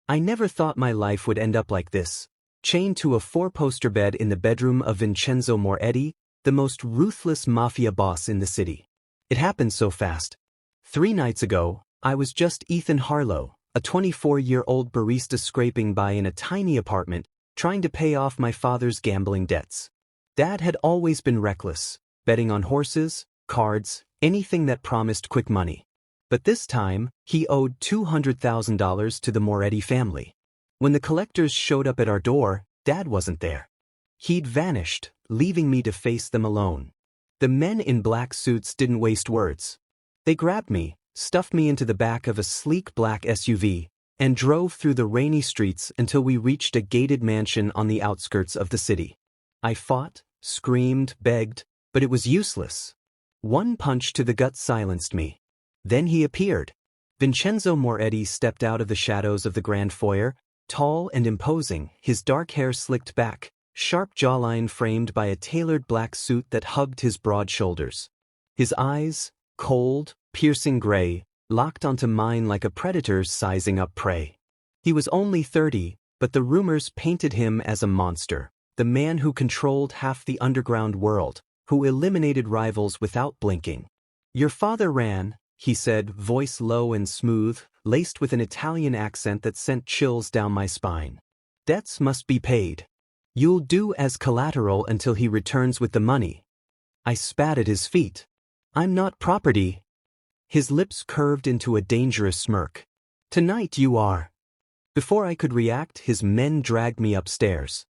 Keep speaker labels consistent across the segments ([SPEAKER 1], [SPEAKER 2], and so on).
[SPEAKER 1] I never thought my life would end up like this, chained to a four-poster bed in the bedroom of Vincenzo Moretti, the most ruthless mafia boss in the city. It happened so fast. 3 nights ago, I was just Ethan Harlow, a 24-year-old barista scraping by in a tiny apartment, trying to pay off my father's gambling debts. Dad had always been reckless, betting on horses, cards, anything that promised quick money. But this time, he owed $200,000 to the Moretti family. When the collectors showed up at our door, Dad wasn't there. He'd vanished, leaving me to face them alone. The men in black suits didn't waste words. They grabbed me, stuffed me into the back of a sleek black SUV, and drove through the rainy streets until we reached a gated mansion on the outskirts of the city. I fought, screamed, begged, but it was useless. One punch to the gut silenced me. Then he appeared. Vincenzo Moretti stepped out of the shadows of the grand foyer, tall and imposing, his dark hair slicked back, sharp jawline framed by a tailored black suit that hugged his broad shoulders. His eyes, cold, piercing gray, locked onto mine like a predator's sizing up prey. He was only 30, but the rumors painted him as a monster, the man who controlled half the underground world, who eliminated rivals without blinking. "Your father ran," he said, voice low and smooth, laced with an Italian accent that sent chills down my spine. "Debts must be paid. You'll do as collateral until he returns with the money." I spat at his feet. "I'm not property." His lips curved into a dangerous smirk. "Tonight you are." Before I could react, his men dragged me upstairs.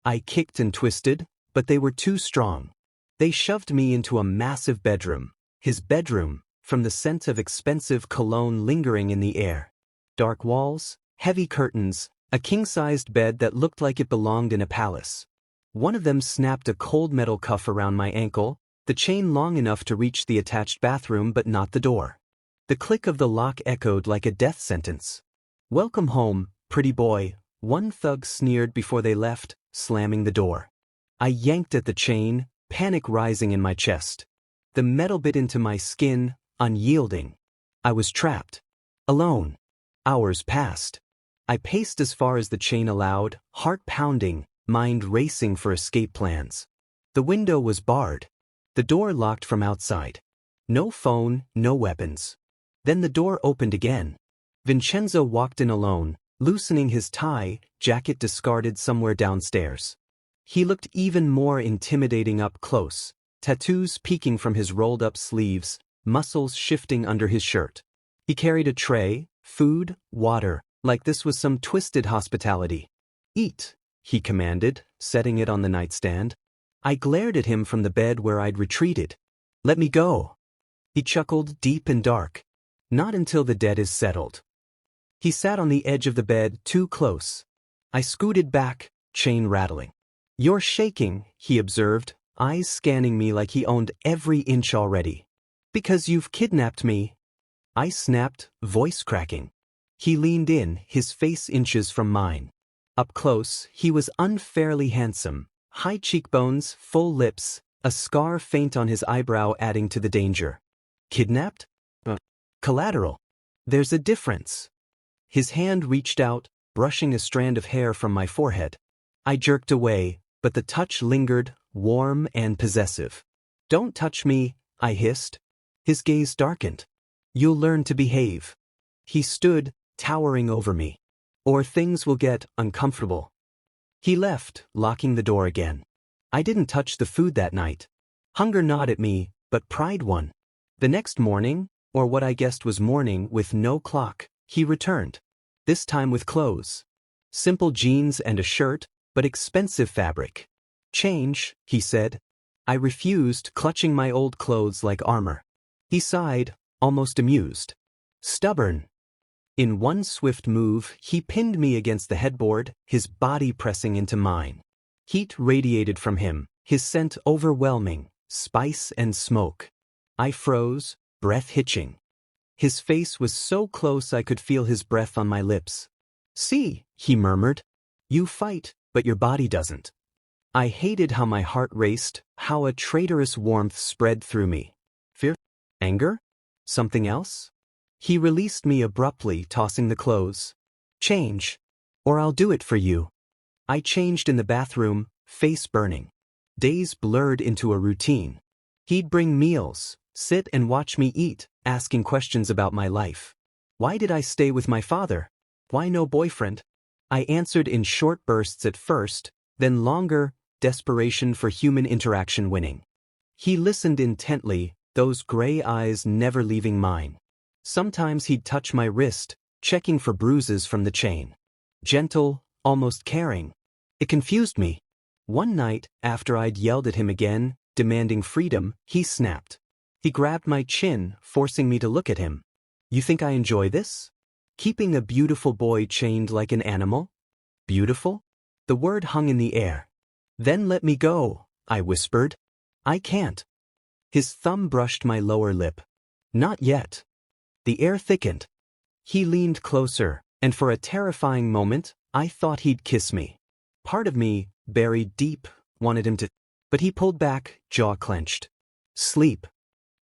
[SPEAKER 1] I kicked and twisted, but they were too strong. They shoved me into a massive bedroom, his bedroom, from the scent of expensive cologne lingering in the air. Dark walls, heavy curtains, a king-sized bed that looked like it belonged in a palace. One of them snapped a cold metal cuff around my ankle, the chain long enough to reach the attached bathroom but not the door. The click of the lock echoed like a death sentence. "Welcome home, pretty boy," one thug sneered before they left, slamming the door. I yanked at the chain, panic rising in my chest. The metal bit into my skin, unyielding. I was trapped. Alone. Hours passed. I paced as far as the chain allowed, heart pounding, mind racing for escape plans. The window was barred. The door locked from outside. No phone, no weapons. Then the door opened again. Vincenzo walked in alone, loosening his tie, jacket discarded somewhere downstairs. He looked even more intimidating up close, tattoos peeking from his rolled-up sleeves, muscles shifting under his shirt. He carried a tray, food, water, like this was some twisted hospitality. "Eat," he commanded, setting it on the nightstand. I glared at him from the bed where I'd retreated. "Let me go." He chuckled deep and dark. "Not until the debt is settled." He sat on the edge of the bed, too close. I scooted back, chain rattling. "You're shaking," he observed, eyes scanning me like he owned every inch already. "Because you've kidnapped me." I snapped, voice cracking. He leaned in, his face inches from mine. Up close, he was unfairly handsome. High cheekbones, full lips, a scar faint on his eyebrow adding to the danger. "Kidnapped? Collateral. There's a difference." His hand reached out, brushing a strand of hair from my forehead. I jerked away, but the touch lingered, warm and possessive. "Don't touch me," I hissed. His gaze darkened. "You'll learn to behave." He stood, towering over me. "Or things will get uncomfortable." He left, locking the door again. I didn't touch the food that night. Hunger gnawed at me, but pride won. The next morning, or what I guessed was morning with no clock, he returned. This time with clothes. Simple jeans and a shirt, but expensive fabric. "Change," he said. I refused, clutching my old clothes like armor. He sighed, almost amused. "Stubborn." In one swift move, he pinned me against the headboard, his body pressing into mine. Heat radiated from him, his scent overwhelming, spice and smoke. I froze, breath hitching. His face was so close I could feel his breath on my lips. "See," he murmured. "You fight, but your body doesn't." I hated how my heart raced, how a traitorous warmth spread through me. Fear? Anger? Something else? He released me abruptly, tossing the clothes. "Change," Or I'll do it for you. I changed in the bathroom, face burning. Days blurred into a routine. He'd bring meals, sit and watch me eat, asking questions about my life. Why did I stay with my father? Why no boyfriend? I answered in short bursts at first, then longer, desperation for human interaction winning. He listened intently, those gray eyes never leaving mine. Sometimes he'd touch my wrist, checking for bruises from the chain. Gentle, almost caring. It confused me. One night, after I'd yelled at him again, demanding freedom, he snapped. He grabbed my chin, forcing me to look at him. You think I enjoy this? Keeping a beautiful boy chained like an animal? Beautiful? The word hung in the air. Then let me go, I whispered. I can't. His thumb brushed my lower lip. Not yet. The air thickened. He leaned closer, and for a terrifying moment, I thought he'd kiss me. Part of me, buried deep, wanted him to, but he pulled back, jaw clenched. Sleep.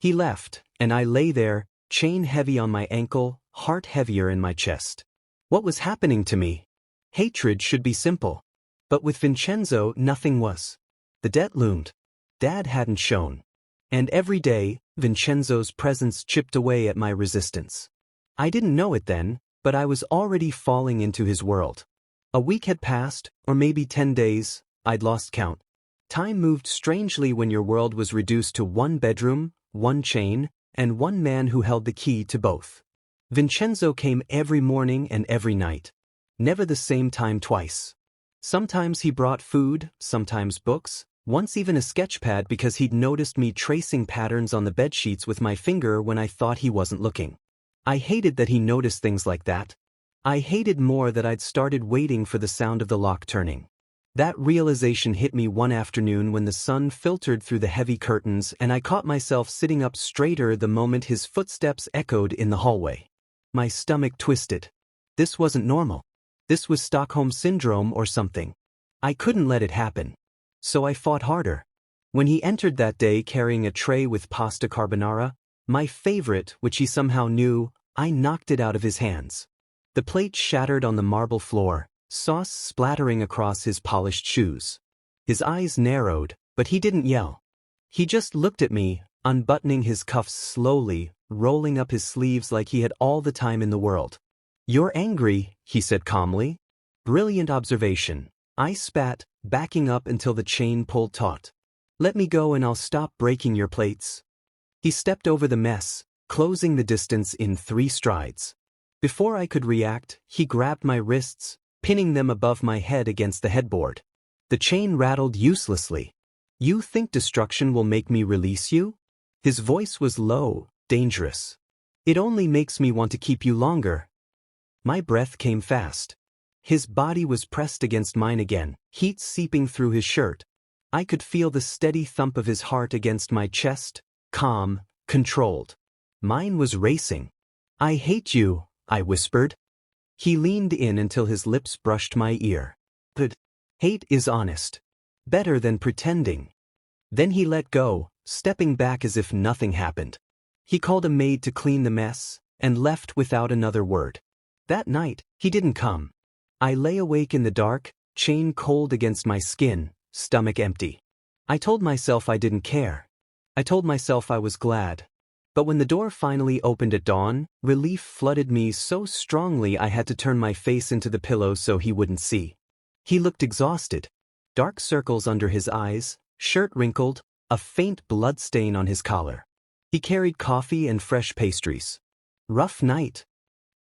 [SPEAKER 1] He left, and I lay there, chain heavy on my ankle, heart heavier in my chest. What was happening to me? Hatred should be simple. But with Vincenzo, nothing was. The debt loomed. Dad hadn't shown. And every day, Vincenzo's presence chipped away at my resistance. I didn't know it then, but I was already falling into his world. A week had passed, or maybe 10 days, I'd lost count. Time moved strangely when your world was reduced to one bedroom, one chain, and one man who held the key to both. Vincenzo came every morning and every night. Never the same time twice. Sometimes he brought food, sometimes books, once even a sketchpad because he'd noticed me tracing patterns on the bedsheets with my finger when I thought he wasn't looking. I hated that he noticed things like that. I hated more that I'd started waiting for the sound of the lock turning. That realization hit me one afternoon when the sun filtered through the heavy curtains and I caught myself sitting up straighter the moment his footsteps echoed in the hallway. My stomach twisted. This wasn't normal. This was Stockholm Syndrome or something. I couldn't let it happen. So I fought harder. When he entered that day carrying a tray with pasta carbonara, my favorite, which he somehow knew, I knocked it out of his hands. The plate shattered on the marble floor, sauce splattering across his polished shoes. His eyes narrowed, but he didn't yell. He just looked at me, unbuttoning his cuffs slowly, rolling up his sleeves like he had all the time in the world. You're angry, he said calmly. Brilliant observation. I spat, backing up until the chain pulled taut. Let me go and I'll stop breaking your plates. He stepped over the mess, closing the distance in 3 strides. Before I could react, he grabbed my wrists, pinning them above my head against the headboard. The chain rattled uselessly. You think destruction will make me release you? His voice was low, dangerous. It only makes me want to keep you longer. My breath came fast. His body was pressed against mine again, heat seeping through his shirt. I could feel the steady thump of his heart against my chest, calm, controlled. Mine was racing. I hate you, I whispered. He leaned in until his lips brushed my ear. But hate is honest. Better than pretending. Then he let go, stepping back as if nothing happened. He called a maid to clean the mess, and left without another word. That night, he didn't come. I lay awake in the dark, chain cold against my skin, stomach empty. I told myself I didn't care. I told myself I was glad. But when the door finally opened at dawn, relief flooded me so strongly I had to turn my face into the pillow so he wouldn't see. He looked exhausted. Dark circles under his eyes, shirt wrinkled, a faint blood stain on his collar. He carried coffee and fresh pastries. Rough night.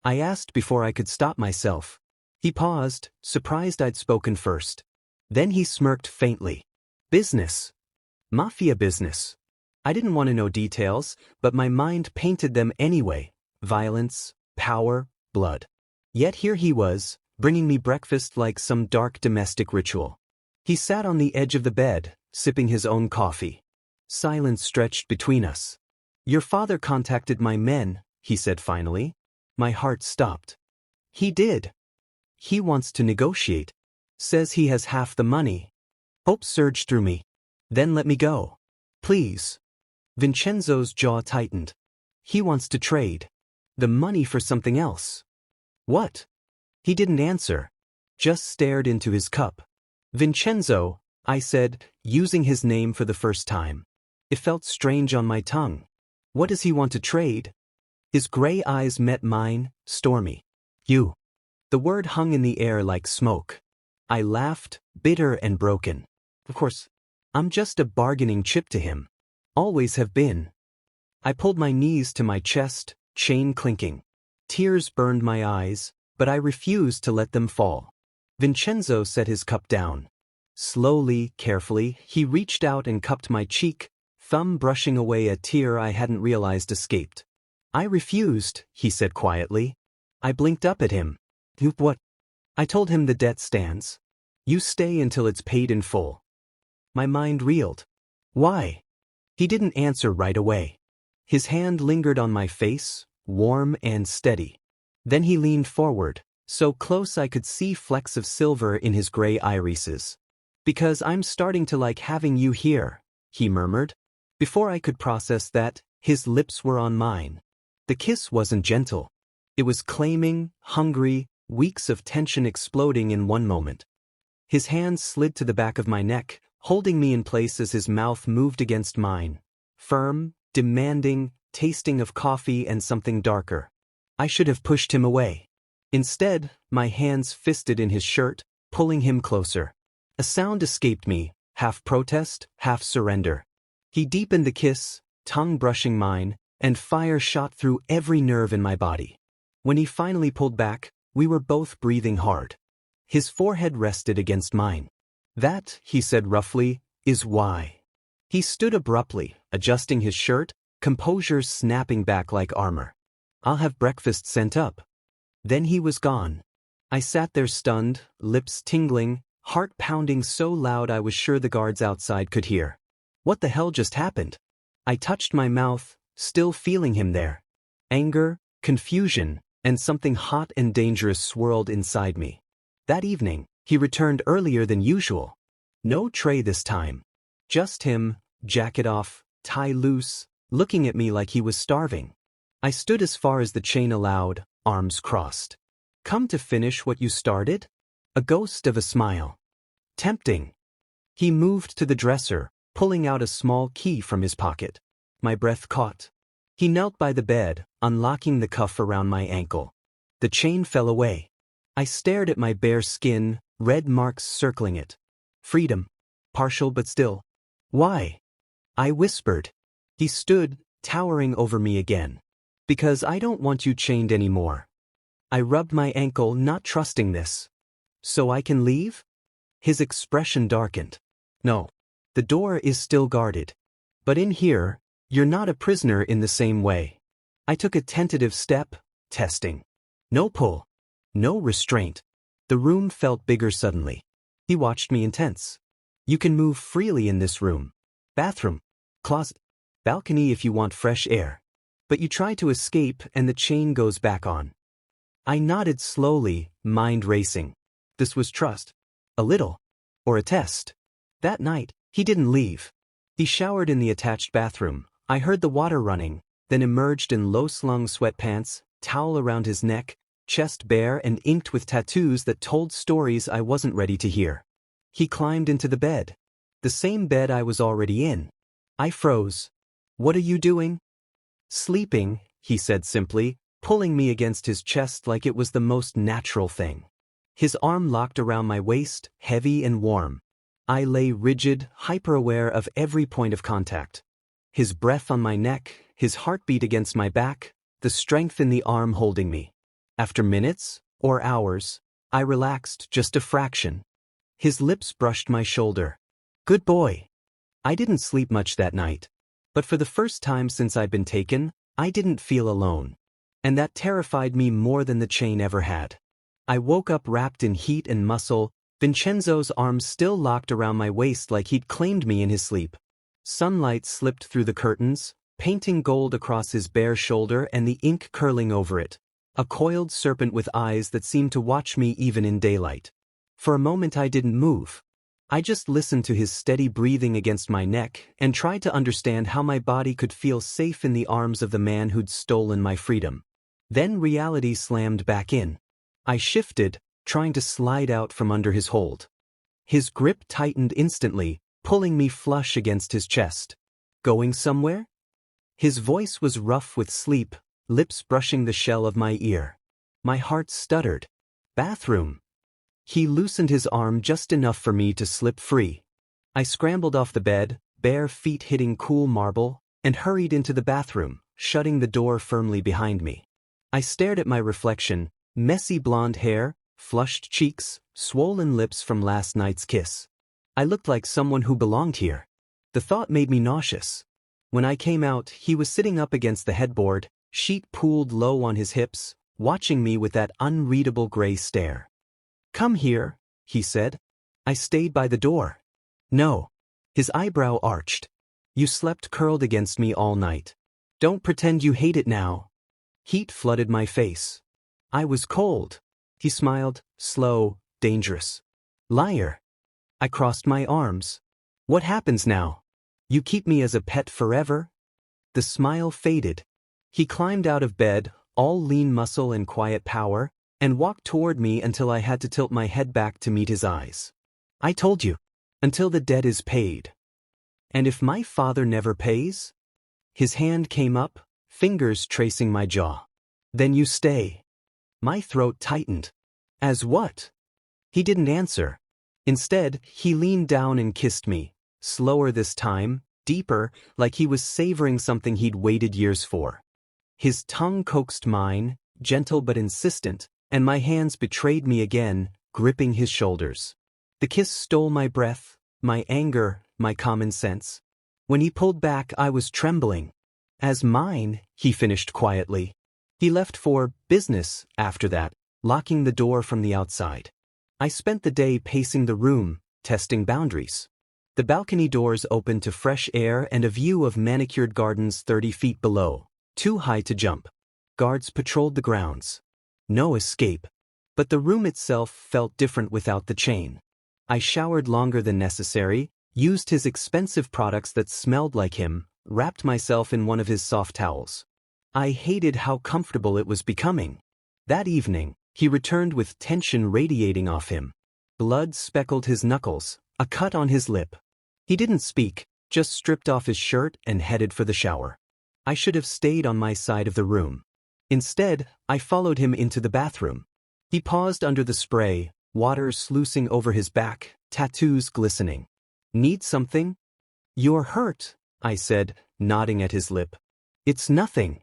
[SPEAKER 1] I asked before I could stop myself. He paused, surprised I'd spoken first. Then he smirked faintly. Business. Mafia business. I didn't want to know details, but my mind painted them anyway. Violence, power, blood. Yet here he was, bringing me breakfast like some dark domestic ritual. He sat on the edge of the bed, sipping his own coffee. Silence stretched between us. Your father contacted my men, he said finally. My heart stopped. He did. He wants to negotiate. Says he has half the money. Hope surged through me. Then let me go. Please. Vincenzo's jaw tightened. He wants to trade. The money for something else. What? He didn't answer. just stared into his cup. Vincenzo, I said, using his name for the first time. It felt strange on my tongue. What does he want to trade? His gray eyes met mine, stormy. You. The word hung in the air like smoke. I laughed, bitter and broken. Of course, I'm just a bargaining chip to him. Always have been. I pulled my knees to my chest, chain clinking. Tears burned my eyes, but I refused to let them fall. Vincenzo set his cup down. Slowly, carefully, he reached out and cupped my cheek, thumb brushing away a tear I hadn't realized escaped. I refused, he said quietly. I blinked up at him. What? I told him the debt stands. You stay until it's paid in full. My mind reeled. Why? He didn't answer right away. His hand lingered on my face, warm and steady. Then he leaned forward, so close I could see flecks of silver in his gray irises. Because I'm starting to like having you here, he murmured. Before I could process that, his lips were on mine. The kiss wasn't gentle. It was claiming, hungry, weeks of tension exploding in one moment. His hands slid to the back of my neck, holding me in place as his mouth moved against mine. Firm, demanding, tasting of coffee and something darker. I should have pushed him away. Instead, my hands fisted in his shirt, pulling him closer. A sound escaped me, half protest, half surrender. He deepened the kiss, tongue brushing mine, and fire shot through every nerve in my body. When he finally pulled back, we were both breathing hard. His forehead rested against mine. That, he said roughly, is why. He stood abruptly, adjusting his shirt, composure snapping back like armor. I'll have breakfast sent up. Then he was gone. I sat there stunned, lips tingling, heart pounding so loud I was sure the guards outside could hear. What the hell just happened? I touched my mouth, still feeling him there. Anger, confusion, and something hot and dangerous swirled inside me. That evening, he returned earlier than usual. No tray this time. Just him, jacket off, tie loose, looking at me like he was starving. I stood as far as the chain allowed, arms crossed. Come to finish what you started? A ghost of a smile. Tempting. He moved to the dresser, pulling out a small key from his pocket. My breath caught. He knelt by the bed, unlocking the cuff around my ankle. The chain fell away. I stared at my bare skin, red marks circling it. Freedom. Partial but still. Why? I whispered. He stood, towering over me again. Because I don't want you chained anymore. I rubbed my ankle, not trusting this. So I can leave? His expression darkened. No. The door is still guarded. But in here, you're not a prisoner in the same way. I took a tentative step, testing. No pull. No restraint. The room felt bigger suddenly. He watched me intense. You can move freely in this room. Bathroom. Closet. Balcony if you want fresh air. But you try to escape and the chain goes back on. I nodded slowly, mind racing. This was trust. A little. Or a test. That night, he didn't leave. He showered in the attached bathroom. I heard the water running, then emerged in low-slung sweatpants, towel around his neck, chest bare and inked with tattoos that told stories I wasn't ready to hear. He climbed into the bed. The same bed I was already in. I froze. What are you doing? Sleeping, he said simply, pulling me against his chest like it was the most natural thing. His arm locked around my waist, heavy and warm. I lay rigid, hyper-aware of every point of contact. His breath on my neck, his heartbeat against my back, the strength in the arm holding me. After minutes, or hours, I relaxed just a fraction. His lips brushed my shoulder. Good boy. I didn't sleep much that night. But for the first time since I'd been taken, I didn't feel alone. And that terrified me more than the chain ever had. I woke up wrapped in heat and muscle, Vincenzo's arms still locked around my waist like he'd claimed me in his sleep. Sunlight slipped through the curtains, painting gold across his bare shoulder and the ink curling over it. A coiled serpent with eyes that seemed to watch me even in daylight. For a moment I didn't move. I just listened to his steady breathing against my neck and tried to understand how my body could feel safe in the arms of the man who'd stolen my freedom. Then reality slammed back in. I shifted, trying to slide out from under his hold. His grip tightened instantly, pulling me flush against his chest. Going somewhere? His voice was rough with sleep, lips brushing the shell of my ear. My heart stuttered. Bathroom. He loosened his arm just enough for me to slip free. I scrambled off the bed, bare feet hitting cool marble, and hurried into the bathroom, shutting the door firmly behind me. I stared at my reflection, messy blonde hair, flushed cheeks, swollen lips from last night's kiss. I looked like someone who belonged here. The thought made me nauseous. When I came out, he was sitting up against the headboard, sheet pulled low on his hips, watching me with that unreadable gray stare. "Come here," he said. I stayed by the door. "No." His eyebrow arched. "You slept curled against me all night. Don't pretend you hate it now." Heat flooded my face. I was cold. He smiled, slow, dangerous. "Liar." I crossed my arms. "What happens now? You keep me as a pet forever?" The smile faded. He climbed out of bed, all lean muscle and quiet power, and walked toward me until I had to tilt my head back to meet his eyes. "I told you. Until the debt is paid." "And if my father never pays?" His hand came up, fingers tracing my jaw. "Then you stay." My throat tightened. "As what?" He didn't answer. Instead, he leaned down and kissed me, slower this time, deeper, like he was savoring something he'd waited years for. His tongue coaxed mine, gentle but insistent, and my hands betrayed me again, gripping his shoulders. The kiss stole my breath, my anger, my common sense. When he pulled back, I was trembling. "As mine," he finished quietly. He left for business after that, locking the door from the outside. I spent the day pacing the room, testing boundaries. The balcony doors opened to fresh air and a view of manicured gardens 30 feet below, too high to jump. Guards patrolled the grounds. No escape. But the room itself felt different without the chain. I showered longer than necessary, used his expensive products that smelled like him, wrapped myself in one of his soft towels. I hated how comfortable it was becoming. That evening, he returned with tension radiating off him. Blood speckled his knuckles, a cut on his lip. He didn't speak, just stripped off his shirt and headed for the shower. I should have stayed on my side of the room. Instead, I followed him into the bathroom. He paused under the spray, water sluicing over his back, tattoos glistening. "Need something?" "You're hurt," I said, nodding at his lip. "It's nothing."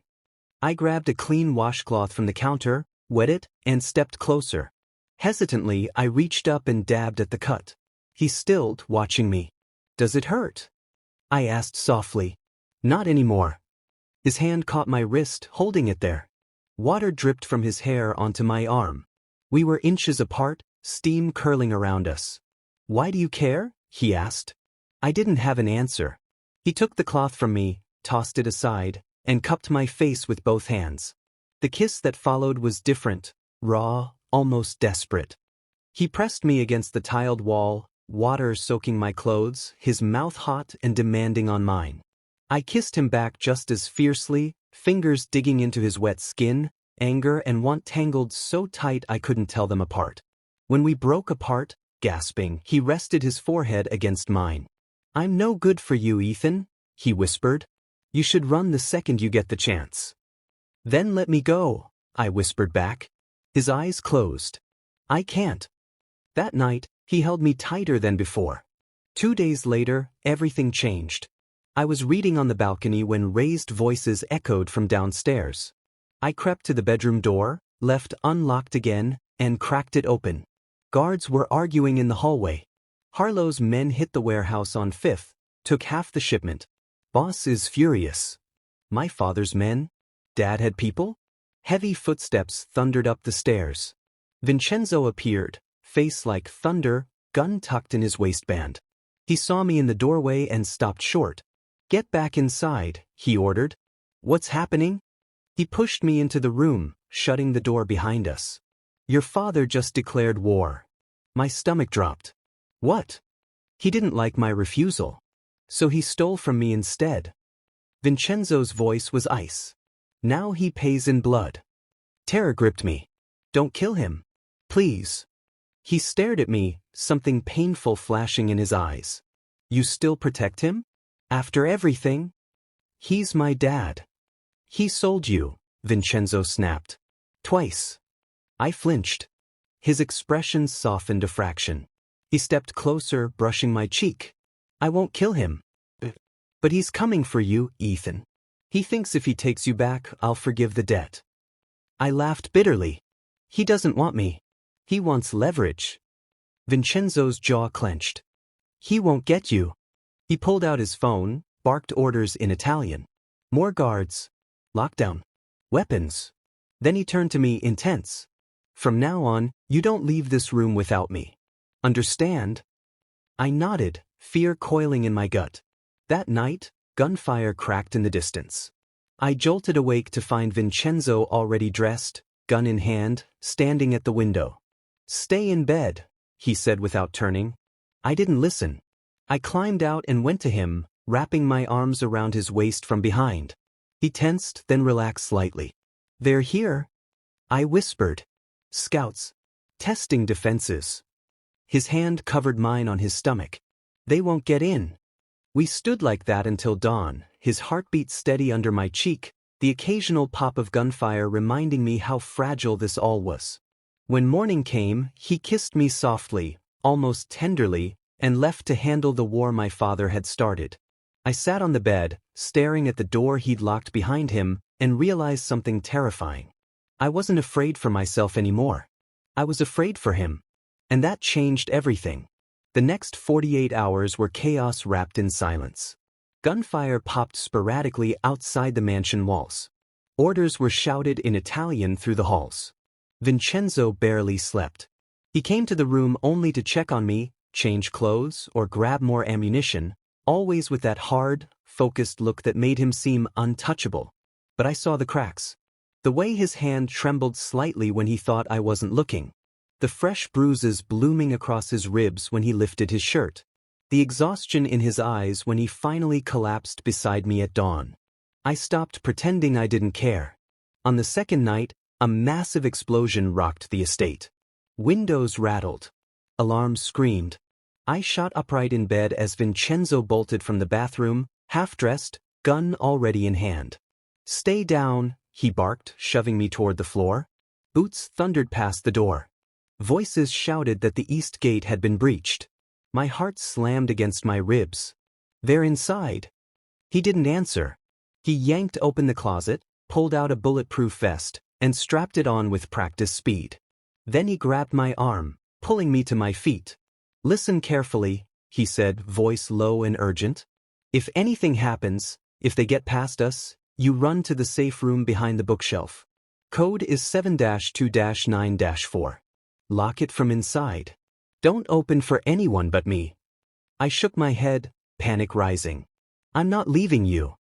[SPEAKER 1] I grabbed a clean washcloth from the counter, wet it, and stepped closer. Hesitantly, I reached up and dabbed at the cut. He stilled, watching me. "Does it hurt?" I asked softly. "Not anymore." His hand caught my wrist, holding it there. Water dripped from his hair onto my arm. We were inches apart, steam curling around us. "Why do you care?" he asked. I didn't have an answer. He took the cloth from me, tossed it aside, and cupped my face with both hands. The kiss that followed was different, raw, almost desperate. He pressed me against the tiled wall, water soaking my clothes, his mouth hot and demanding on mine. I kissed him back just as fiercely, fingers digging into his wet skin, anger and want tangled so tight I couldn't tell them apart. When we broke apart, gasping, he rested his forehead against mine. "I'm no good for you, Ethan," he whispered. "You should run the second you get the chance." "Then let me go," I whispered back. His eyes closed. "I can't." That night, he held me tighter than before. 2 days later, everything changed. I was reading on the balcony when raised voices echoed from downstairs. I crept to the bedroom door, left unlocked again, and cracked it open. Guards were arguing in the hallway. Harlow's men hit the warehouse on 5th, took half the shipment. Boss is furious. My father's men? Dad had people? Heavy footsteps thundered up the stairs. Vincenzo appeared, face like thunder, gun tucked in his waistband. He saw me in the doorway and stopped short. "Get back inside," he ordered. "What's happening?" He pushed me into the room, shutting the door behind us. "Your father just declared war." My stomach dropped. "What?" He didn't like my refusal. So he stole from me instead. Vincenzo's voice was ice. "Now he pays in blood." Terror gripped me. "Don't kill him. Please." He stared at me, something painful flashing in his eyes. You still protect him? After everything? He's my dad. He sold you, Vincenzo snapped. Twice. I flinched. His expression softened a fraction. He stepped closer, brushing my cheek. I won't kill him. But he's coming for you, Ethan. He thinks if he takes you back, I'll forgive the debt. I laughed bitterly. He doesn't want me. He wants leverage. Vincenzo's jaw clenched. He won't get you. He pulled out his phone, barked orders in Italian. More guards. Lockdown. Weapons. Then he turned to me, intense. From now on, you don't leave this room without me. Understand? I nodded, fear coiling in my gut. That night, gunfire cracked in the distance. I jolted awake to find Vincenzo already dressed, gun in hand, standing at the window. Stay in bed, he said without turning. I didn't listen. I climbed out and went to him, wrapping my arms around his waist from behind. He tensed, then relaxed slightly. They're here, I whispered. Scouts. Testing defenses. His hand covered mine on his stomach. They won't get in. We stood like that until dawn, his heartbeat steady under my cheek, the occasional pop of gunfire reminding me how fragile this all was. When morning came, he kissed me softly, almost tenderly, and left to handle the war my father had started. I sat on the bed, staring at the door he'd locked behind him, and realized something terrifying. I wasn't afraid for myself anymore. I was afraid for him. And that changed everything. The next 48 hours were chaos wrapped in silence. Gunfire popped sporadically outside the mansion walls. Orders were shouted in Italian through the halls. Vincenzo barely slept. He came to the room only to check on me, change clothes, or grab more ammunition, always with that hard, focused look that made him seem untouchable. But I saw the cracks. The way his hand trembled slightly when he thought I wasn't looking. The fresh bruises blooming across his ribs when he lifted his shirt. The exhaustion in his eyes when he finally collapsed beside me at dawn. I stopped pretending I didn't care. On the second night, a massive explosion rocked the estate. Windows rattled. Alarms screamed. I shot upright in bed as Vincenzo bolted from the bathroom, half-dressed, gun already in hand. Stay down, he barked, shoving me toward the floor. Boots thundered past the door. Voices shouted that the east gate had been breached. My heart slammed against my ribs. They're inside. He didn't answer. He yanked open the closet, pulled out a bulletproof vest, and strapped it on with practice speed. Then he grabbed my arm, pulling me to my feet. Listen carefully, he said, voice low and urgent. If anything happens, if they get past us, you run to the safe room behind the bookshelf. Code is 7-2-9-4. Lock it from inside. Don't open for anyone but me. I shook my head, panic rising. I'm not leaving you.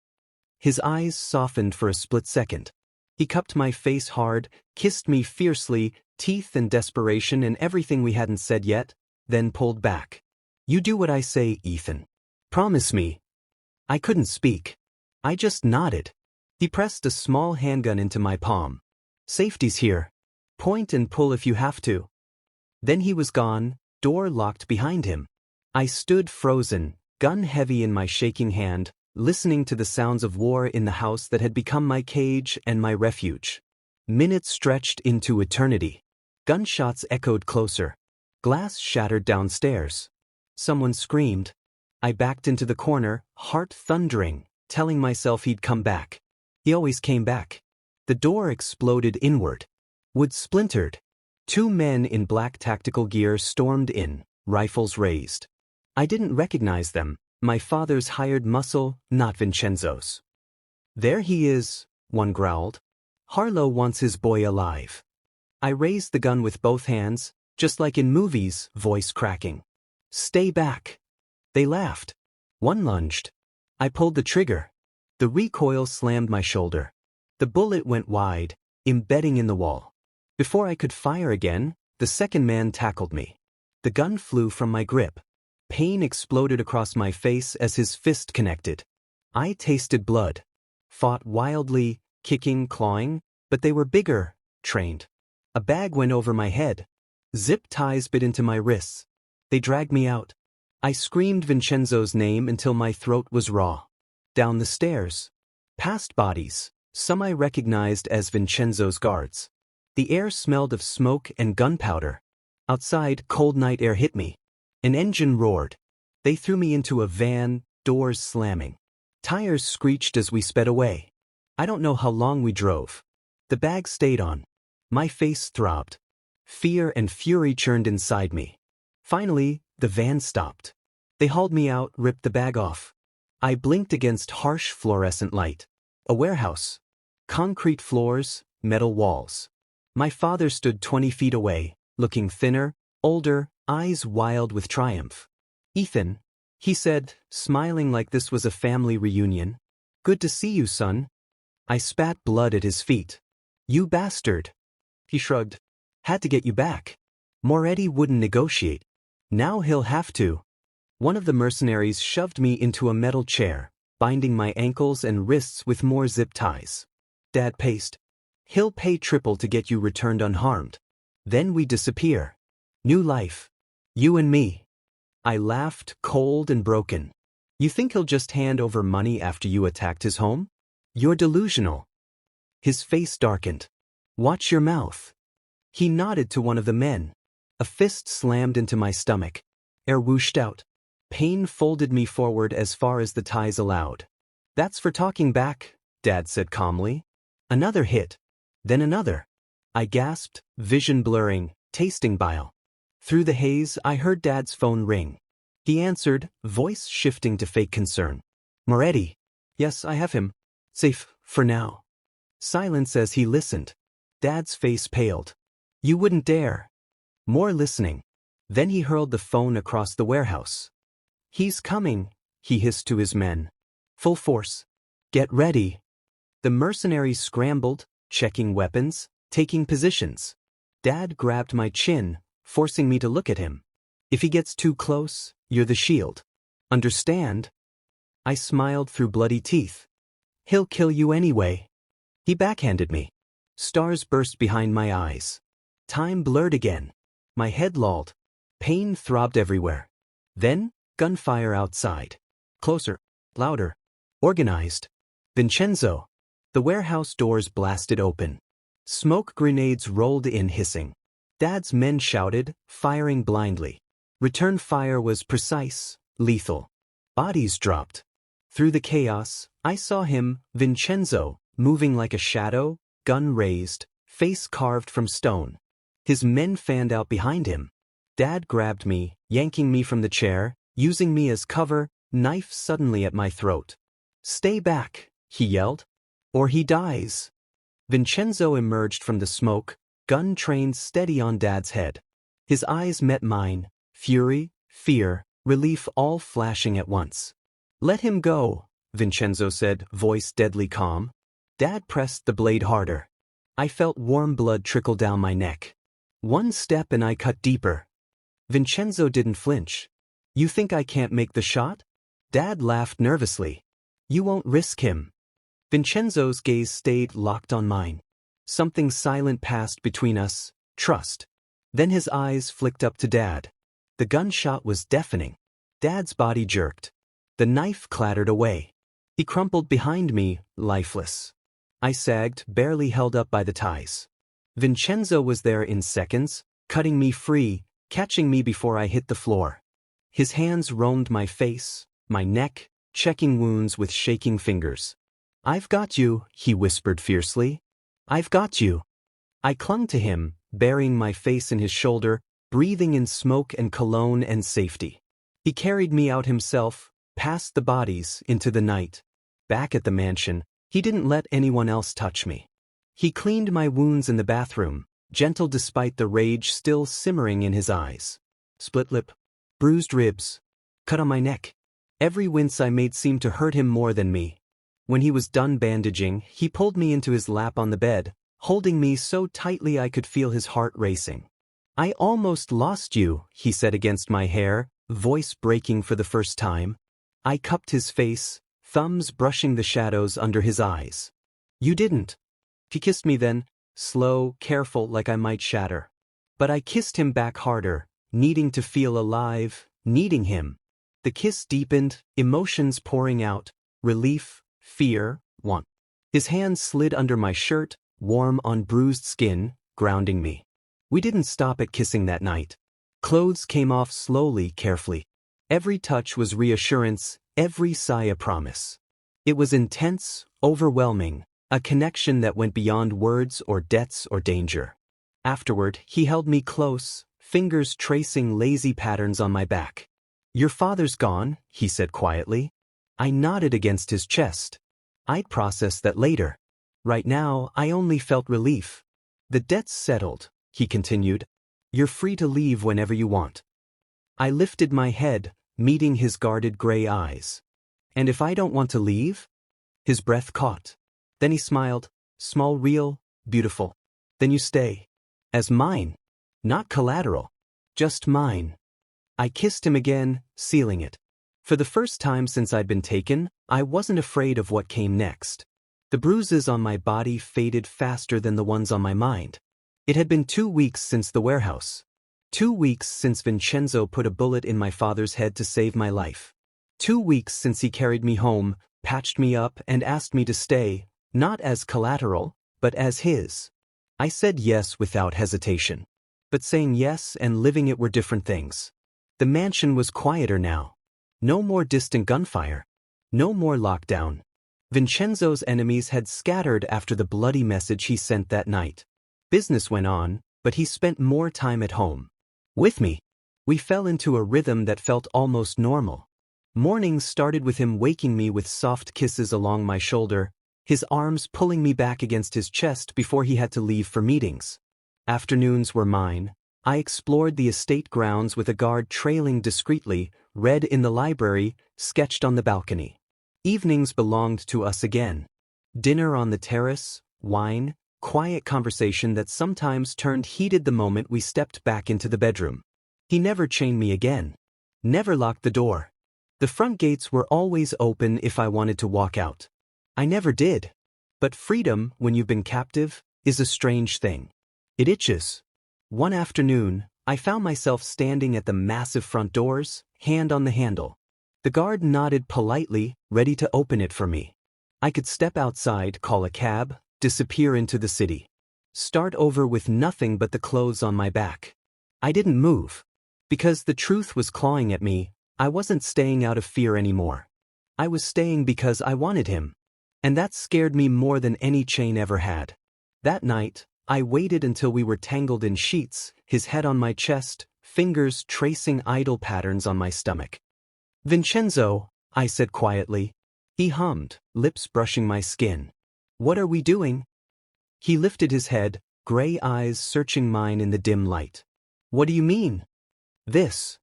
[SPEAKER 1] His eyes softened for a split second. He cupped my face hard, kissed me fiercely, teeth and desperation and everything we hadn't said yet, then pulled back. You do what I say, Ethan. Promise me. I couldn't speak. I just nodded. He pressed a small handgun into my palm. Safety's here. Point and pull if you have to. Then he was gone, door locked behind him. I stood frozen, gun heavy in my shaking hand, listening to the sounds of war in the house that had become my cage and my refuge. Minutes stretched into eternity. Gunshots echoed closer. Glass shattered downstairs. Someone screamed. I backed into the corner, heart thundering, telling myself he'd come back. He always came back. The door exploded inward. Wood splintered. Two men in black tactical gear stormed in, rifles raised. I didn't recognize them, my father's hired muscle, not Vincenzo's. There he is, one growled. Harlow wants his boy alive. I raised the gun with both hands, just like in movies, voice cracking. Stay back. They laughed. One lunged. I pulled the trigger. The recoil slammed my shoulder. The bullet went wide, embedding in the wall. Before I could fire again, the second man tackled me. The gun flew from my grip. Pain exploded across my face as his fist connected. I tasted blood. Fought wildly, kicking, clawing, but they were bigger, trained. A bag went over my head. Zip ties bit into my wrists. They dragged me out. I screamed Vincenzo's name until my throat was raw. Down the stairs. Past bodies, some I recognized as Vincenzo's guards. The air smelled of smoke and gunpowder. Outside, cold night air hit me. An engine roared. They threw me into a van, doors slamming. Tires screeched as we sped away. I don't know how long we drove. The bag stayed on. My face throbbed. Fear and fury churned inside me. Finally, the van stopped. They hauled me out, ripped the bag off. I blinked against harsh fluorescent light. A warehouse. Concrete floors, metal walls. My father stood 20 feet away, looking thinner, older, eyes wild with triumph. "Ethan," he said, smiling like this was a family reunion. "Good to see you, son." I spat blood at his feet. "You bastard." He shrugged. "Had to get you back. Moretti wouldn't negotiate. Now he'll have to." One of the mercenaries shoved me into a metal chair, binding my ankles and wrists with more zip ties. Dad paced. "He'll pay triple to get you returned unharmed. Then we disappear. New life. You and me." I laughed, cold and broken. "You think he'll just hand over money after you attacked his home? You're delusional." His face darkened. "Watch your mouth." He nodded to one of the men. A fist slammed into my stomach. Air whooshed out. Pain folded me forward as far as the ties allowed. "That's for talking back," Dad said calmly. Another hit. Then another. I gasped, vision blurring, tasting bile. Through the haze, I heard Dad's phone ring. He answered, voice shifting to fake concern. "Moretti." "Yes, I have him. Safe, for now." Silence as he listened. Dad's face paled. "You wouldn't dare." More listening. Then he hurled the phone across the warehouse. "He's coming," he hissed to his men. "Full force. Get ready." The mercenaries scrambled, checking weapons, taking positions. Dad grabbed my chin, forcing me to look at him. "If he gets too close, you're the shield. Understand?" I smiled through bloody teeth. "He'll kill you anyway." He backhanded me. Stars burst behind my eyes. Time blurred again. My head lolled. Pain throbbed everywhere. Then, gunfire outside. Closer, louder, organized. "Vincenzo." The warehouse doors blasted open. Smoke grenades rolled in hissing. Dad's men shouted, firing blindly. Return fire was precise, lethal. Bodies dropped. Through the chaos, I saw him, Vincenzo, moving like a shadow, gun raised, face carved from stone. His men fanned out behind him. Dad grabbed me, yanking me from the chair, using me as cover, knife suddenly at my throat. "Stay back," he yelled. "Or he dies." Vincenzo emerged from the smoke, gun trained steady on Dad's head. His eyes met mine, fury, fear, relief all flashing at once. "Let him go," Vincenzo said, voice deadly calm. Dad pressed the blade harder. I felt warm blood trickle down my neck. One step and I cut deeper. Vincenzo didn't flinch. "You think I can't make the shot?" Dad laughed nervously. "You won't risk him." Vincenzo's gaze stayed locked on mine. Something silent passed between us, trust. Then his eyes flicked up to Dad. The gunshot was deafening. Dad's body jerked. The knife clattered away. He crumpled behind me, lifeless. I sagged, barely held up by the ties. Vincenzo was there in seconds, cutting me free, catching me before I hit the floor. His hands roamed my face, my neck, checking wounds with shaking fingers. "I've got you," he whispered fiercely. "I've got you." I clung to him, burying my face in his shoulder, breathing in smoke and cologne and safety. He carried me out himself, past the bodies, into the night. Back at the mansion, he didn't let anyone else touch me. He cleaned my wounds in the bathroom, gentle despite the rage still simmering in his eyes. Split lip, bruised ribs, cut on my neck. Every wince I made seemed to hurt him more than me. When he was done bandaging, he pulled me into his lap on the bed, holding me so tightly I could feel his heart racing. "I almost lost you," he said against my hair, voice breaking for the first time. I cupped his face, thumbs brushing the shadows under his eyes. "You didn't." He kissed me then, slow, careful, like I might shatter. But I kissed him back harder, needing to feel alive, needing him. The kiss deepened, emotions pouring out, relief, fear, want. His hands slid under my shirt, warm on bruised skin, grounding me. We didn't stop at kissing that night. Clothes came off slowly, carefully. Every touch was reassurance, every sigh a promise. It was intense, overwhelming, a connection that went beyond words or debts or danger. Afterward, he held me close, fingers tracing lazy patterns on my back. "Your father's gone," he said quietly. I nodded against his chest. I'd process that later. Right now, I only felt relief. "The debt's settled," he continued. "You're free to leave whenever you want." I lifted my head, meeting his guarded gray eyes. "And if I don't want to leave?" His breath caught. Then he smiled, "Small, real, beautiful. Then you stay. As mine. Not collateral. Just mine." I kissed him again, sealing it. For the first time since I'd been taken, I wasn't afraid of what came next. The bruises on my body faded faster than the ones on my mind. It had been 2 weeks since the warehouse. 2 weeks since Vincenzo put a bullet in my father's head to save my life. 2 weeks since he carried me home, patched me up, and asked me to stay, not as collateral, but as his. I said yes without hesitation. But saying yes and living it were different things. The mansion was quieter now. No more distant gunfire. No more lockdown. Vincenzo's enemies had scattered after the bloody message he sent that night. Business went on, but he spent more time at home. With me. We fell into a rhythm that felt almost normal. Mornings started with him waking me with soft kisses along my shoulder, his arms pulling me back against his chest before he had to leave for meetings. Afternoons were mine. I explored the estate grounds with a guard trailing discreetly, read in the library, sketched on the balcony. Evenings belonged to us again. Dinner on the terrace, wine, quiet conversation that sometimes turned heated the moment we stepped back into the bedroom. He never chained me again. Never locked the door. The front gates were always open if I wanted to walk out. I never did. But freedom, when you've been captive, is a strange thing. It itches. One afternoon, I found myself standing at the massive front doors, hand on the handle. The guard nodded politely, ready to open it for me. I could step outside, call a cab, disappear into the city. Start over with nothing but the clothes on my back. I didn't move. Because the truth was clawing at me, I wasn't staying out of fear anymore. I was staying because I wanted him. And that scared me more than any chain ever had. That night, I waited until we were tangled in sheets, his head on my chest, fingers tracing idle patterns on my stomach. "Vincenzo," I said quietly. He hummed, lips brushing my skin. "What are we doing?" He lifted his head, gray eyes searching mine in the dim light. "What do you mean?" "This."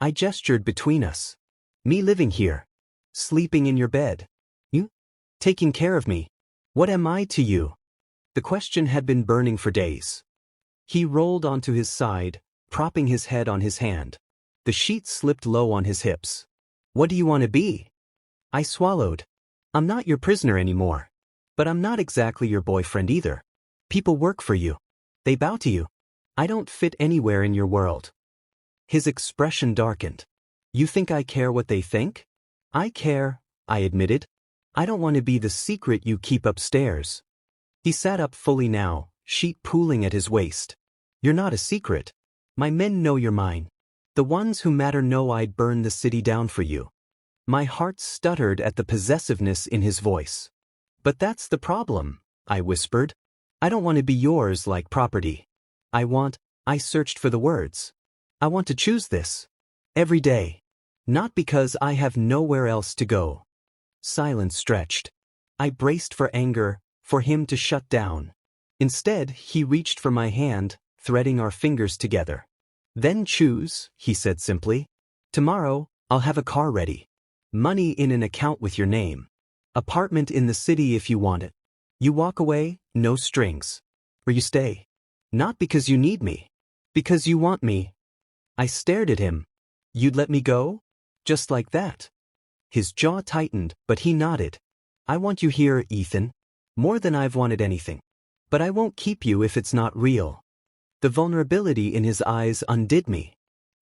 [SPEAKER 1] I gestured between us. "Me living here. Sleeping in your bed. You? Taking care of me. What am I to you?" The question had been burning for days. He rolled onto his side, propping his head on his hand. The sheet slipped low on his hips. "What do you want to be?" I swallowed. "I'm not your prisoner anymore. But I'm not exactly your boyfriend either. People work for you. They bow to you. I don't fit anywhere in your world." His expression darkened. "You think I care what they think?" "I care," I admitted. "I don't want to be the secret you keep upstairs." He sat up fully now, sheet pooling at his waist. "You're not a secret. My men know you're mine. The ones who matter know I'd burn the city down for you." My heart stuttered at the possessiveness in his voice. "But that's the problem," I whispered. "I don't want to be yours like property. I searched for the words. I want to choose this. Every day. Not because I have nowhere else to go." Silence stretched. I braced for anger, for him to shut down. Instead, he reached for my hand, threading our fingers together. "Then choose," he said simply. "Tomorrow, I'll have a car ready. Money in an account with your name. Apartment in the city if you want it. You walk away, no strings. Or you stay. Not because you need me. Because you want me." I stared at him. "You'd let me go? Just like that?" His jaw tightened, but he nodded. "I want you here, Ethan. More than I've wanted anything. But I won't keep you if it's not real." The vulnerability in his eyes undid me.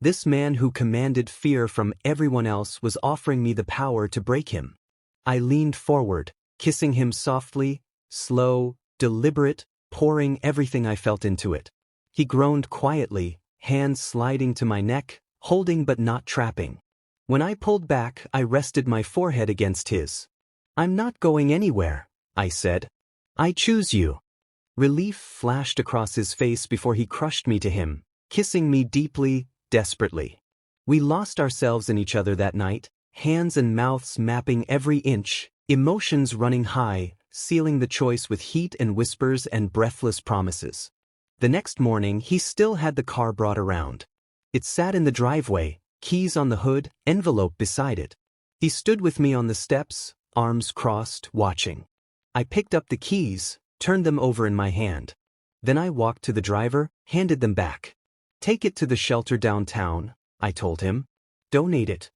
[SPEAKER 1] This man who commanded fear from everyone else was offering me the power to break him. I leaned forward, kissing him softly, slow, deliberate, pouring everything I felt into it. He groaned quietly, hands sliding to my neck, holding but not trapping. When I pulled back, I rested my forehead against his. "I'm not going anywhere," I said. "I choose you." Relief flashed across his face before he crushed me to him, kissing me deeply, desperately. We lost ourselves in each other that night, hands and mouths mapping every inch, emotions running high, sealing the choice with heat and whispers and breathless promises. The next morning, he still had the car brought around. It sat in the driveway, keys on the hood, envelope beside it. He stood with me on the steps, arms crossed, watching. I picked up the keys, turned them over in my hand. Then I walked to the driver, handed them back. "Take it to the shelter downtown," I told him. "Donate it."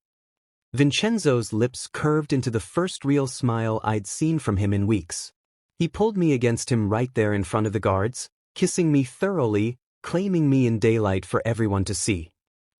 [SPEAKER 1] Vincenzo's lips curved into the first real smile I'd seen from him in weeks. He pulled me against him right there in front of the guards, kissing me thoroughly, claiming me in daylight for everyone to see.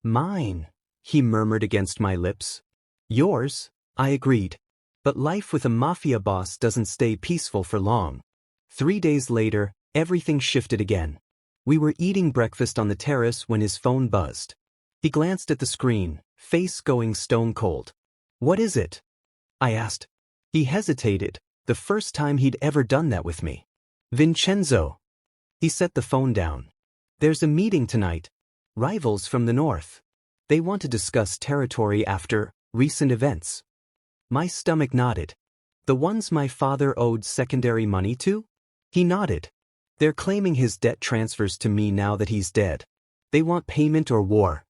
[SPEAKER 1] "Mine," he murmured against my lips. "Yours," I agreed. But life with a mafia boss doesn't stay peaceful for long. 3 days later, everything shifted again. We were eating breakfast on the terrace when his phone buzzed. He glanced at the screen, face going stone cold. "What is it?" I asked. He hesitated, the first time he'd ever done that with me. "Vincenzo." He set the phone down. "There's a meeting tonight. Rivals from the north. They want to discuss territory after recent events." My stomach nodded. "The ones my father owed secondary money to?" He nodded. "They're claiming his debt transfers to me now that he's dead. They want payment or war."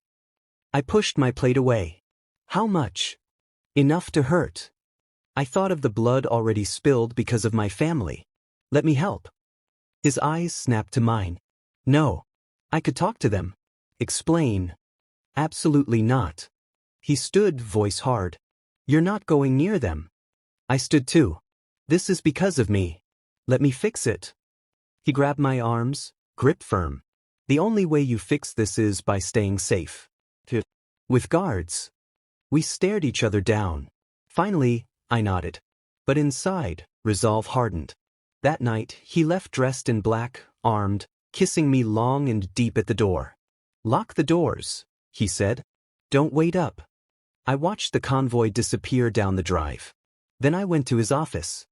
[SPEAKER 1] I pushed my plate away. "How much?" "Enough to hurt." I thought of the blood already spilled because of my family. "Let me help." His eyes snapped to mine. "No. I could talk to them. Explain." "Absolutely not." He stood, voice hard. "You're not going near them." I stood too. "This is because of me. Let me fix it." He grabbed my arms, grip firm. "The only way you fix this is by staying safe." "With guards." We stared each other down. Finally, I nodded. But inside, resolve hardened. That night, he left dressed in black, armed, kissing me long and deep at the door. "Lock the doors," he said. "Don't wait up." I watched the convoy disappear down the drive. Then I went to his office.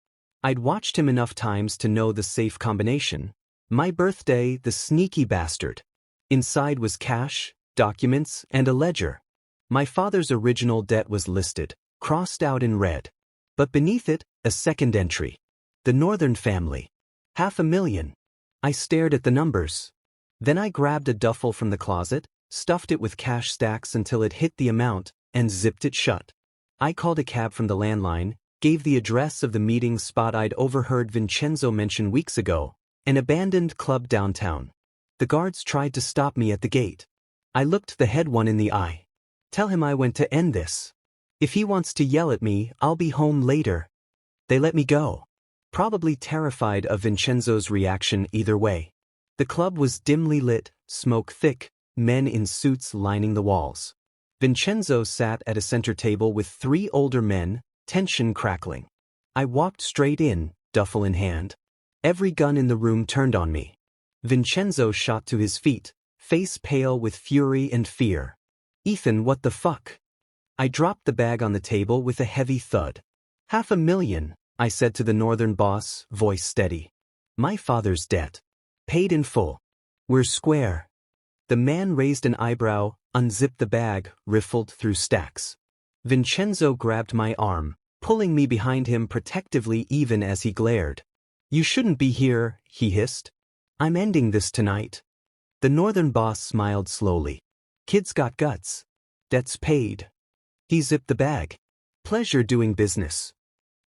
[SPEAKER 1] I'd watched him enough times to know the safe combination. My birthday, the sneaky bastard. Inside was cash, documents, and a ledger. My father's original debt was listed, crossed out in red. But beneath it, a second entry. The Northern family. $500,000. I stared at the numbers. Then I grabbed a duffel from the closet, stuffed it with cash stacks until it hit the amount, and zipped it shut. I called a cab from the landline, gave the address of the meeting spot I'd overheard Vincenzo mention weeks ago, an abandoned club downtown. The guards tried to stop me at the gate. I looked the head one in the eye. "Tell him I went to end this. If he wants to yell at me, I'll be home later." They let me go. Probably terrified of Vincenzo's reaction either way. The club was dimly lit, smoke thick, men in suits lining the walls. Vincenzo sat at a center table with 3 older men, tension crackling. I walked straight in, duffel in hand. Every gun in the room turned on me. Vincenzo shot to his feet, face pale with fury and fear. "Ethan, what the fuck?" I dropped the bag on the table with a heavy thud. $500,000, I said to the Northern boss, voice steady. "My father's debt. Paid in full. We're square." The man raised an eyebrow, unzipped the bag, riffled through stacks. Vincenzo grabbed my arm, pulling me behind him protectively even as he glared. "You shouldn't be here," he hissed. "I'm ending this tonight." The Northern boss smiled slowly. "Kid's got guts. Debt's paid." He zipped the bag. "Pleasure doing business."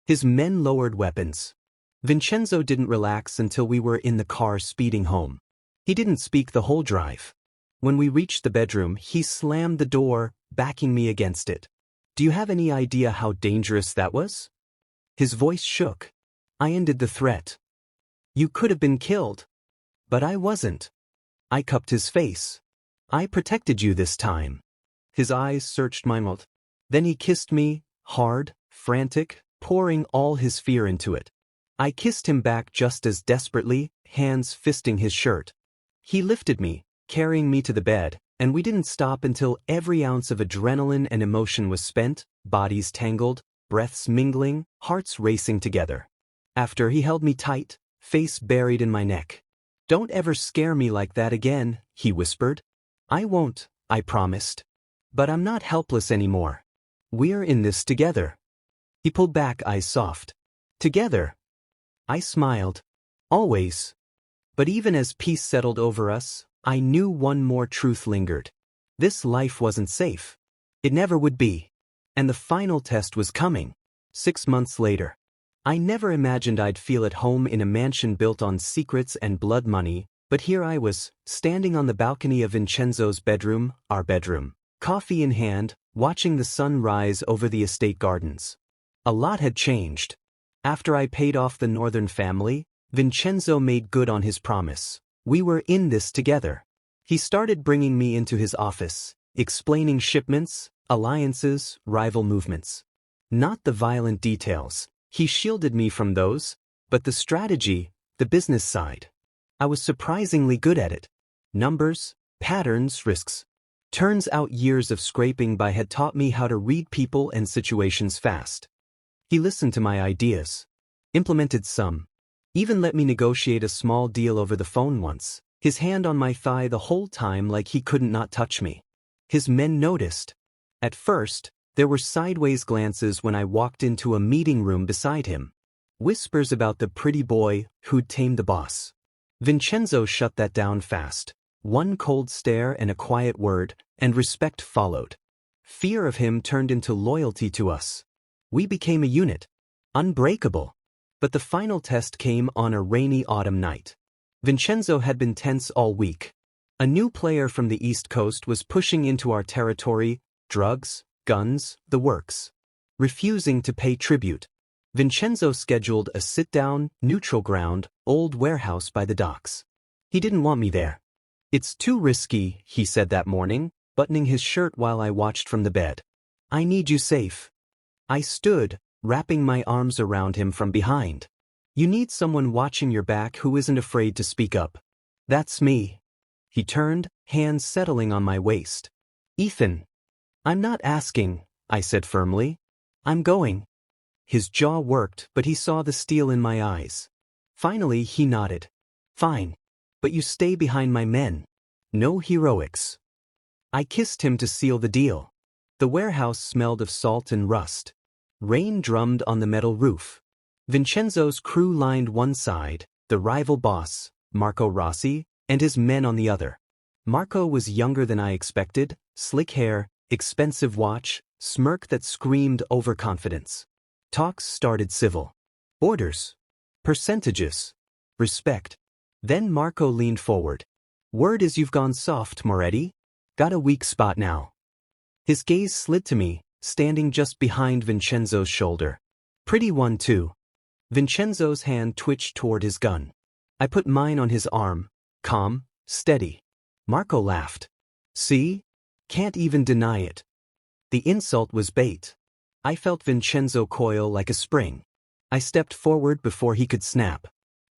[SPEAKER 1] His men lowered weapons. Vincenzo didn't relax until we were in the car speeding home. He didn't speak the whole drive. When we reached the bedroom, he slammed the door, backing me against it. "Do you have any idea how dangerous that was?" His voice shook. "I ended the threat. You could have been killed. But I wasn't." I cupped his face. I protected you this time. His eyes searched my mouth. Then he kissed me, hard, frantic, pouring all his fear into it. I kissed him back just as desperately, hands fisting his shirt. He lifted me, carrying me to the bed, and we didn't stop until every ounce of adrenaline and emotion was spent, bodies tangled, breaths mingling, hearts racing together. After he held me tight, face buried in my neck. "Don't ever scare me like that again," he whispered. "I won't," I promised. "But I'm not helpless anymore. We're in this together." He pulled back, eyes soft. "Together?" I smiled. "Always." But even as peace settled over us, I knew one more truth lingered. This life wasn't safe. It never would be. And the final test was coming. 6 months later. I never imagined I'd feel at home in a mansion built on secrets and blood money, but here I was, standing on the balcony of Vincenzo's bedroom, our bedroom, coffee in hand, watching the sun rise over the estate gardens. A lot had changed. After I paid off the northern family, Vincenzo made good on his promise. We were in this together. He started bringing me into his office, explaining shipments, alliances, rival movements. Not the violent details. He shielded me from those, but the strategy, the business side. I was surprisingly good at it. Numbers, patterns, risks. Turns out years of scraping by had taught me how to read people and situations fast. He listened to my ideas, implemented some, even let me negotiate a small deal over the phone once, his hand on my thigh the whole time like he couldn't not touch me. His men noticed. At first, there were sideways glances when I walked into a meeting room beside him. Whispers about the pretty boy who'd tamed the boss. Vincenzo shut that down fast. One cold stare and a quiet word, and respect followed. Fear of him turned into loyalty to us. We became a unit. Unbreakable. But the final test came on a rainy autumn night. Vincenzo had been tense all week. A new player from the East Coast was pushing into our territory, drugs, guns, the works. Refusing to pay tribute. Vincenzo scheduled a sit-down, neutral ground, old warehouse by the docks. He didn't want me there. "It's too risky," he said that morning, buttoning his shirt while I watched from the bed. "I need you safe." I stood, wrapping my arms around him from behind. "You need someone watching your back who isn't afraid to speak up." "That's me." He turned, hands settling on my waist. "Ethan." "I'm not asking," I said firmly. "I'm going." His jaw worked, but he saw the steel in my eyes. Finally, he nodded. "Fine. But you stay behind my men. No heroics." I kissed him to seal the deal. The warehouse smelled of salt and rust. Rain drummed on the metal roof. Vincenzo's crew lined one side, the rival boss, Marco Rossi, and his men on the other. Marco was younger than I expected, slick hair, expensive watch, smirk that screamed overconfidence. Talks started civil. Orders. Percentages. Respect. Then Marco leaned forward. "Word is you've gone soft, Moretti. Got a weak spot now." His gaze slid to me, standing just behind Vincenzo's shoulder. "Pretty one too." Vincenzo's hand twitched toward his gun. I put mine on his arm, calm, steady. Marco laughed. "See? Can't even deny it." The insult was bait. I felt Vincenzo coil like a spring. I stepped forward before he could snap.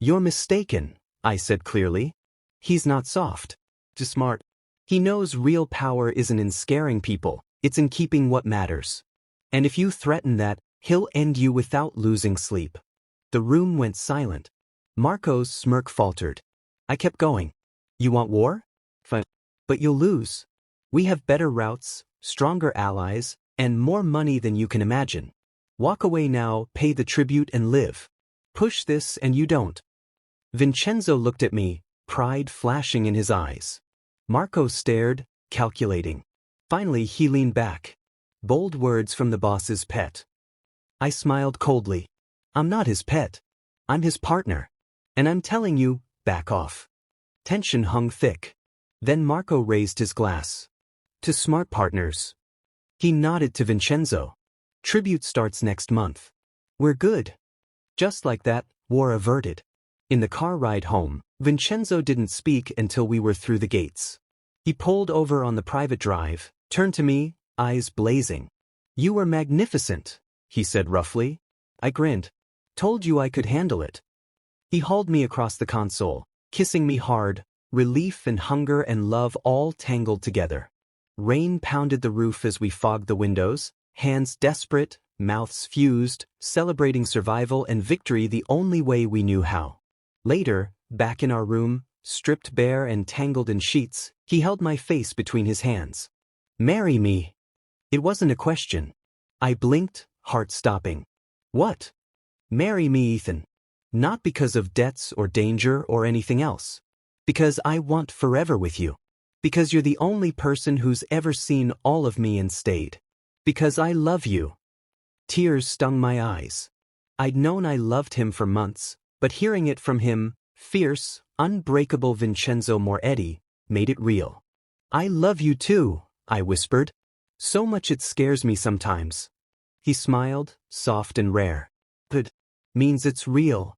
[SPEAKER 1] "You're mistaken," I said clearly. "He's not soft. Just smart. He knows real power isn't in scaring people, it's in keeping what matters. And if you threaten that, he'll end you without losing sleep." The room went silent. Marco's smirk faltered. I kept going. "You want war? Fine. But you'll lose. We have better routes, stronger allies, and more money than you can imagine. Walk away now, pay the tribute and live. Push this and you don't." Vincenzo looked at me, pride flashing in his eyes. Marco stared, calculating. Finally he leaned back. Bold words from the boss's pet. I smiled coldly. "I'm not his pet. I'm his partner. And I'm telling you, back off." Tension hung thick. Then Marco raised his glass. "To smart partners." He nodded to Vincenzo. "Tribute starts next month. We're good." Just like that, war averted. In the car ride home, Vincenzo didn't speak until we were through the gates. He pulled over on the private drive, turned to me, eyes blazing. "You were magnificent," he said roughly. I grinned. "Told you I could handle it." He hauled me across the console, kissing me hard, relief and hunger and love all tangled together. Rain pounded the roof as we fogged the windows, hands desperate, mouths fused, celebrating survival and victory the only way we knew how. Later, back in our room, stripped bare and tangled in sheets, he held my face between his hands. "Marry me." It wasn't a question. I blinked, heart stopping. "What?" "Marry me, Ethan. Not because of debts or danger or anything else. Because I want forever with you. Because you're the only person who's ever seen all of me and stayed. Because I love you." Tears stung my eyes. I'd known I loved him for months, but hearing it from him, fierce, unbreakable Vincenzo Moretti, made it real. "I love you too," I whispered. "So much it scares me sometimes." He smiled, soft and rare. "Good. Means it's real."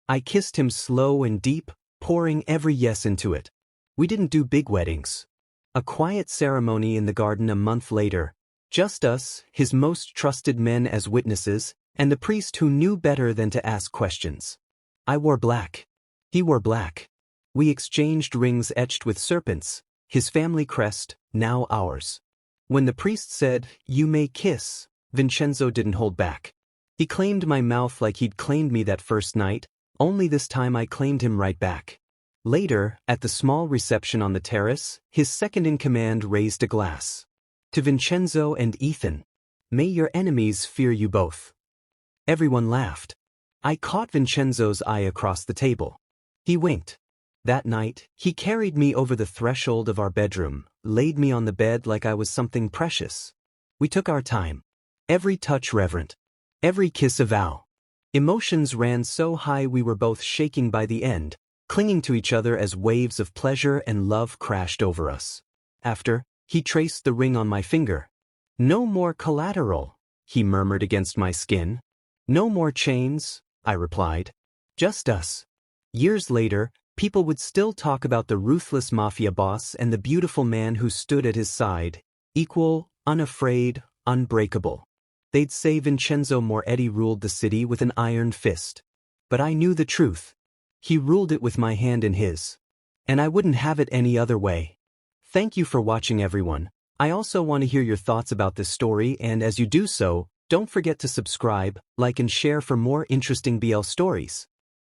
[SPEAKER 1] I kissed him slow and deep, pouring every yes into it. We didn't do big weddings. A quiet ceremony in the garden a month later. Just us, his most trusted men as witnesses, and the priest who knew better than to ask questions. I wore black. He wore black. We exchanged rings etched with serpents, his family crest, now ours. When the priest said, "You may kiss," Vincenzo didn't hold back. He claimed my mouth like he'd claimed me that first night, only this time I claimed him right back. Later, at the small reception on the terrace, his second-in-command raised a glass. "To Vincenzo and Ethan. May your enemies fear you both." Everyone laughed. I caught Vincenzo's eye across the table. He winked. That night, he carried me over the threshold of our bedroom, laid me on the bed like I was something precious. We took our time. Every touch reverent. Every kiss a vow. Emotions ran so high we were both shaking by the end, clinging to each other as waves of pleasure and love crashed over us. After, he traced the ring on my finger. "No more collateral," he murmured against my skin. "No more chains," I replied. "Just us." Years later, people would still talk about the ruthless mafia boss and the beautiful man who stood at his side, equal, unafraid, unbreakable. They'd say Vincenzo Moretti ruled the city with an iron fist. But I knew the truth. He ruled it with my hand in his. And I wouldn't have it any other way. Thank you for watching, everyone. I also want to hear your thoughts about this story, and as you do so, don't forget to subscribe, like and share for more interesting BL stories.